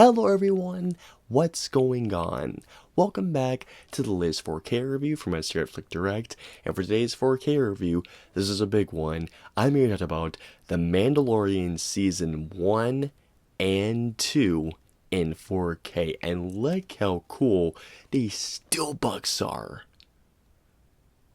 Hello everyone, what's going on? Welcome back to the latest 4K review from us here at Flick Direct, and for today's 4K review, this is a big one. I'm here to talk about The Mandalorian Season 1 and 2 in 4K, and look how cool these steelbooks are.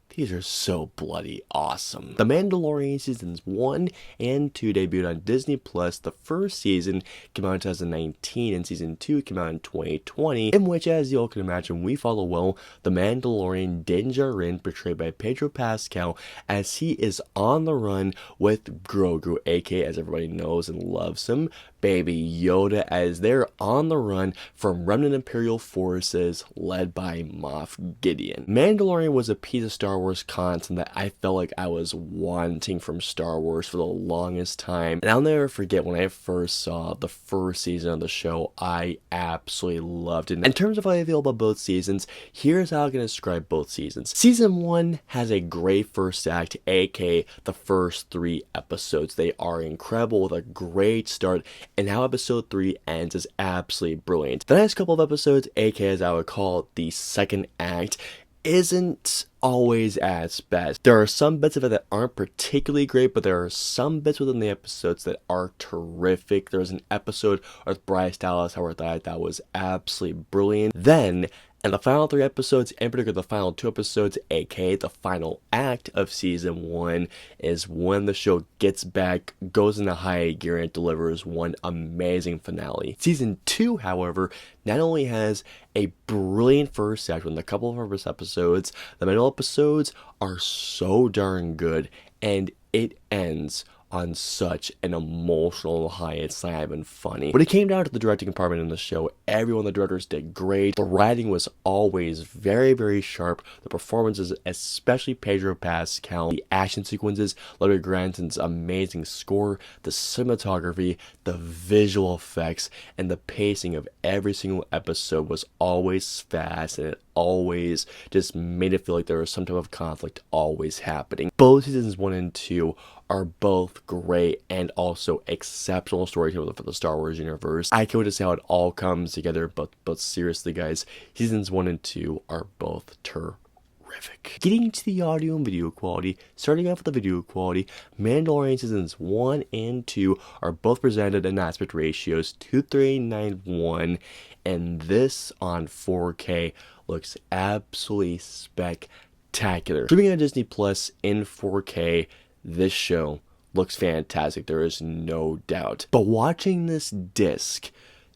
These are so bloody awesome. The Mandalorian Seasons 1 and 2 debuted on Disney Plus. The first season came out in 2019 and season 2 came out in 2020, in which, as you all can imagine, we follow the Mandalorian Din Djarin, portrayed by Pedro Pascal, as he is on the run with Grogu, aka, as everybody knows and loves him, Baby Yoda, as they're on the run from remnant Imperial forces led by Moff Gideon. Mandalorian was a piece of Star Wars content that I felt like I was wanting from Star Wars for the longest time, and I'll never forget when I first saw the first season of the show. I absolutely loved it. In terms of how I feel about both seasons, here's how I can describe both seasons. Season 1 has a great first act, aka the first 3 episodes. They are incredible with a great start, and how episode 3 ends is absolutely brilliant. The next couple of episodes, aka as I would call it, the second act, isn't always as best. There are some bits of it that aren't particularly great, but there are some bits within the episodes that are terrific. There was an episode with Bryce Dallas Howard that was absolutely brilliant. Then, and the final 3 episodes, in particular the final 2 episodes, aka the final act of season 1, is when the show gets back, goes into high gear, and delivers one amazing finale. Season 2, however, not only has a brilliant first act with a couple of first episodes, the middle episodes are so darn good, and it ends on such an emotional high. It's not even funny. When it came down to the directing department in the show, everyone, the directors, did great. The writing was always very, very sharp. The performances, especially Pedro Pascal, the action sequences, Ludwig Göransson's amazing score, the cinematography, the visual effects, and the pacing of every single episode was always fast, and it always just made it feel like there was some type of conflict always happening. Both seasons 1 and 2 are both great and also exceptional storytelling for the Star Wars universe. I can't wait to see how it all comes together, but seriously guys, seasons 1 and 2 are both terrific. Getting into the audio and video quality, starting off with the video quality, Mandalorian Seasons 1 and 2 are both presented in aspect ratios 2:3:9:1, and this on 4K looks absolutely spectacular. Streaming on Disney Plus in 4K, this show looks fantastic, there is no doubt. But watching this disc,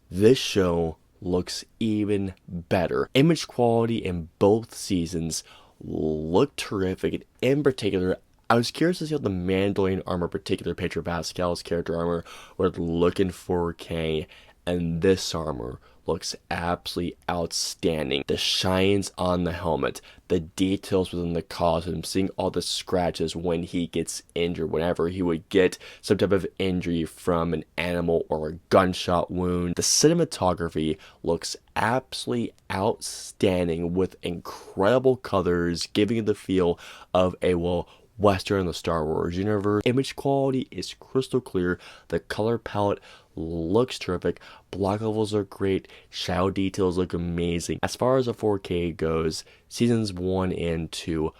this show looks even better. Image quality in both seasons look terrific, and in particular, I was curious to see how the Mandalorian armor, particular Pedro Pascal's character armor, would look in 4K, and this armor looks absolutely outstanding. The shines on the helmet, the details within the costume, seeing all the scratches when he gets injured, whenever he would get some type of injury from an animal or a gunshot wound. The cinematography looks absolutely outstanding with incredible colors, giving it the feel of a, well, Western in the Star Wars universe. Image quality is crystal clear. The color palette looks terrific. Block levels are great. Shadow details look amazing. As far as the 4K goes, seasons 1 and 2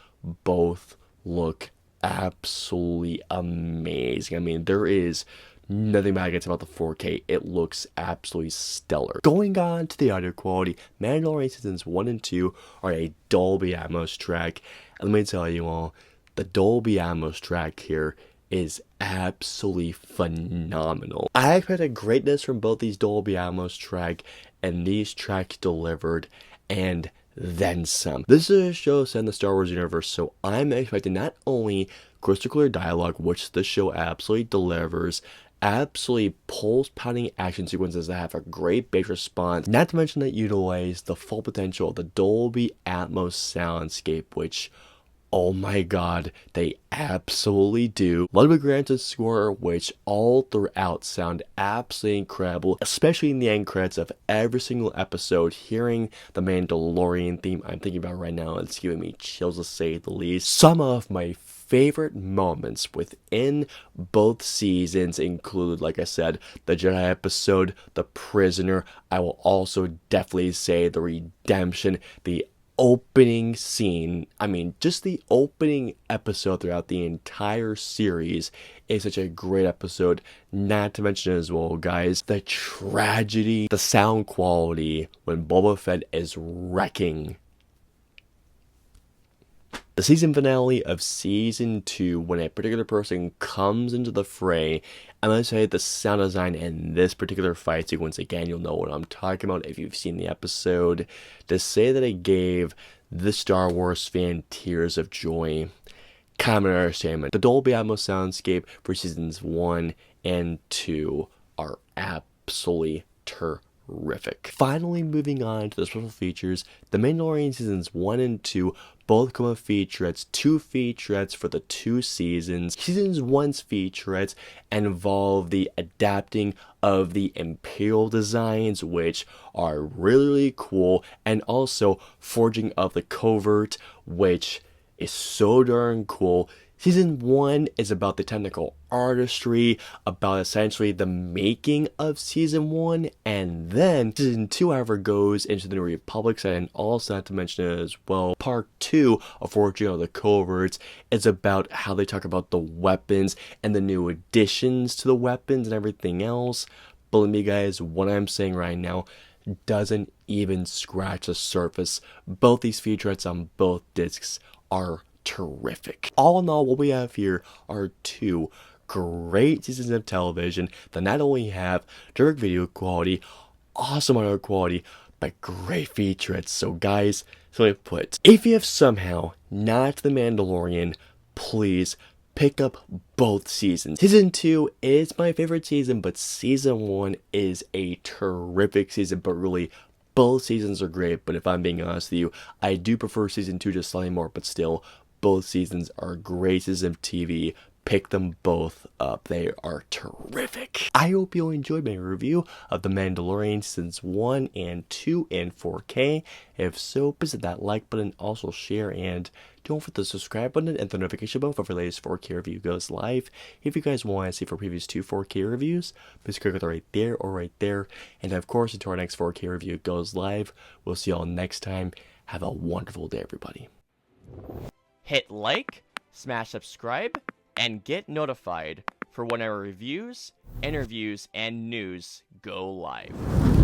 both look absolutely amazing. I mean, there is nothing bad I can say about the 4K. It looks absolutely stellar. Going on to the audio quality, Mandalorian Seasons 1 and 2 are a Dolby Atmos track. And let me tell you all, the Dolby Atmos track here is absolutely phenomenal. I expected greatness from both these Dolby Atmos track, and these tracks delivered, and then some. This is a show set in the Star Wars universe, so I'm expecting not only crystal clear dialogue, which the show absolutely delivers, absolutely pulse-pounding action sequences that have a great bass response, not to mention that utilize the full potential of the Dolby Atmos soundscape, which, oh my god, they absolutely do. Ludwig Göransson's score, which all throughout sound absolutely incredible, especially in the end credits of every single episode. Hearing the Mandalorian theme I'm thinking about right now, it's giving me chills to say the least. Some of my favorite moments within both seasons include, like I said, the Jedi episode, the prisoner. I will also definitely say the redemption, the opening scene. I mean, just the opening episode throughout the entire series is such a great episode. Not to mention as well, guys, the tragedy, the sound quality when Boba Fett is wrecking. The season finale of season 2, when a particular person comes into the fray, I'm going to say the sound design in this particular fight sequence, again, you'll know what I'm talking about if you've seen the episode. To say that it gave the Star Wars fan tears of joy, common understatement. The Dolby Atmos soundscape for seasons 1 and 2 are absolutely terrific. Finally, moving on to the special features, The Mandalorian Seasons 1 and 2 both come with featurettes, 2 featurettes for the 2 seasons. Seasons 1's featurettes involve the adapting of the Imperial designs, which are really, really cool, and also forging of the covert, which is so darn cool. Season 1 is about the technical artistry, about essentially the making of Season 1, and then Season 2, however, goes into the New Republic side, and also not to mention as well, Part 2 of Forging of the Coverts is about how they talk about the weapons and the new additions to the weapons and everything else. Believe me, guys, what I'm saying right now doesn't even scratch the surface. Both these featurettes on both discs are terrific. All in all, what we have here are 2 great seasons of television that not only have direct video quality, awesome audio quality, but great featurettes. So guys, simply put, if you have somehow not The Mandalorian, please pick up both seasons. Season 2 is my favorite season, but season 1 is a terrific season, but really both seasons are great. But if I'm being honest with you, I do prefer season 2 just slightly more, but still, both seasons are great seasons of TV. Pick them both up. They are terrific. I hope you enjoyed my review of The Mandalorian Seasons 1 and 2 in 4K. If so, please hit that like button, also share, and don't forget the subscribe button and the notification bell for the latest 4K review goes live. If you guys want to see for previous 2 4K reviews, please click it right there or right there. And of course, until our next 4K review goes live, we'll see y'all next time. Have a wonderful day, everybody. Hit like, smash subscribe, and get notified for when our reviews, interviews, and news go live.